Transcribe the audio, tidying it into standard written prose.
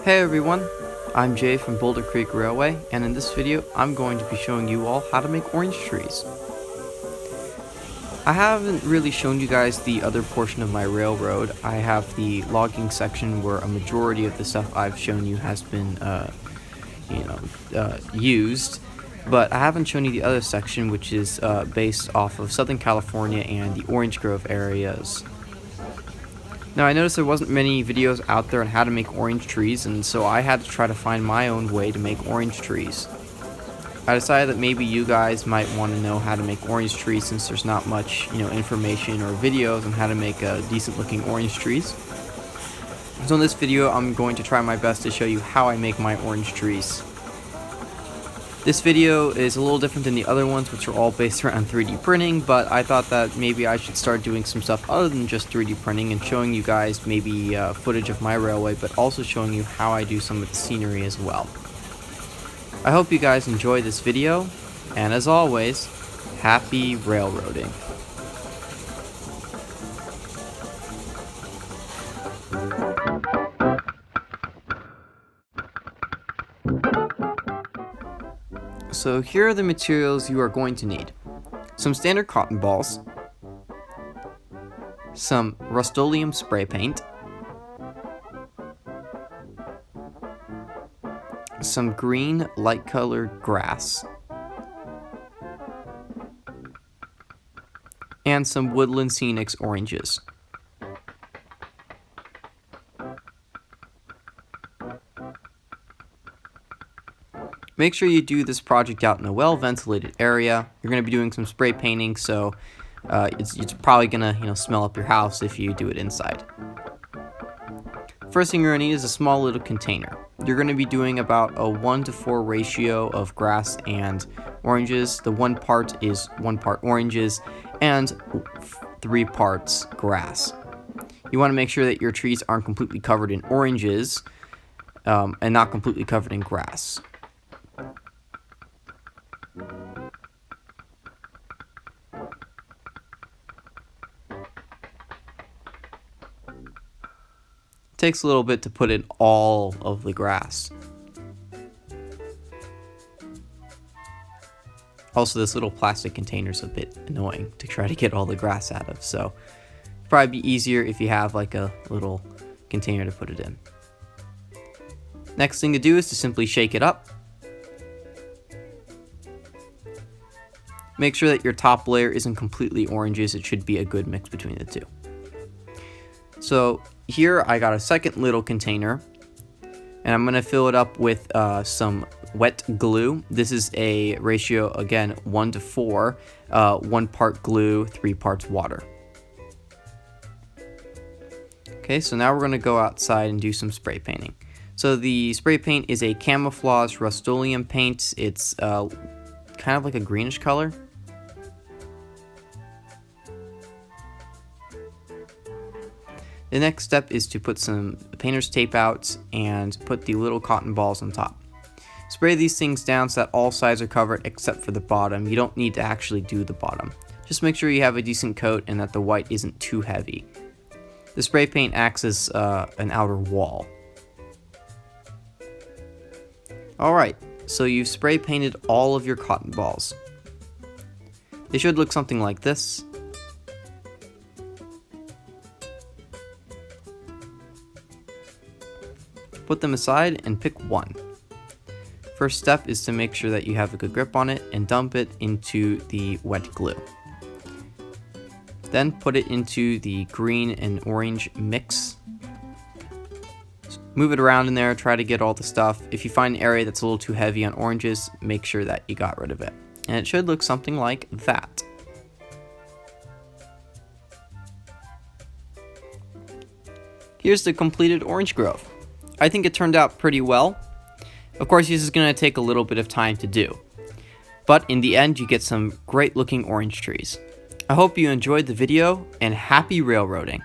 Hey everyone, I'm Jay from Boulder Creek Railway, and in this video I'm going to be showing you all how to make orange trees. I haven't really shown you guys the other portion of my railroad. I have the logging section where a majority of the stuff I've shown you has been used, but I haven't shown you the other section, which is based off of Southern California and the orange grove areas. Now, I noticed there wasn't many videos out there on how to make orange trees, and so I had to try to find my own way to make orange trees. I decided that maybe you guys might want to know how to make orange trees, since there's not much, information or videos on how to make decent looking orange trees. So in this video, I'm going to try my best to show you how I make my orange trees. This video is a little different than the other ones, which are all based around 3D printing, but I thought that maybe I should start doing some stuff other than just 3D printing and showing you guys maybe footage of my railway, but also showing you how I do some of the scenery as well. I hope you guys enjoy this video, and as always, happy railroading. So here are the materials you are going to need. Some standard cotton balls, some Rust-Oleum spray paint, some green light colored grass, and some Woodland Scenic oranges. Make sure you do this project out in a well-ventilated area. You're going to be doing some spray painting, so it's probably going to smell up your house if you do it inside. First thing you're going to need is a small little container. You're going to be doing about a 1:4 ratio of grass and oranges. The 1 part is 1 part oranges and 3 parts grass. You want to make sure that your trees aren't completely covered in oranges and not completely covered in grass. It takes a little bit to put in all of the grass. Also, this little plastic container is a bit annoying to try to get all the grass out of, so it'd probably be easier if you have like a little container to put it in. Next thing to do is to simply shake it up. Make sure that your top layer isn't completely oranges. It should be a good mix between the two. So here I got a second little container, and I'm going to fill it up with some wet glue. This is a ratio, again, 1:4, 1 part glue, 3 parts water. Okay, so now we're going to go outside and do some spray painting. So the spray paint is a camouflage Rust-Oleum paint. It's kind of like a greenish color. The next step is to put some painter's tape out and put the little cotton balls on top. Spray these things down so that all sides are covered except for the bottom. You don't need to actually do the bottom. Just make sure you have a decent coat and that the white isn't too heavy. The spray paint acts as an outer wall. Alright, so you've spray painted all of your cotton balls. They should look something like this. Put them aside and pick one. First step is to make sure that you have a good grip on it and dump it into the wet glue. Then put it into the green and orange mix. Move it around in there, try to get all the stuff. If you find an area that's a little too heavy on oranges, make sure that you got rid of it. And it should look something like that. Here's the completed orange grove. I think it turned out pretty well. Of course, this is going to take a little bit of time to do. But in the end, you get some great looking orange trees. I hope you enjoyed the video, and happy railroading.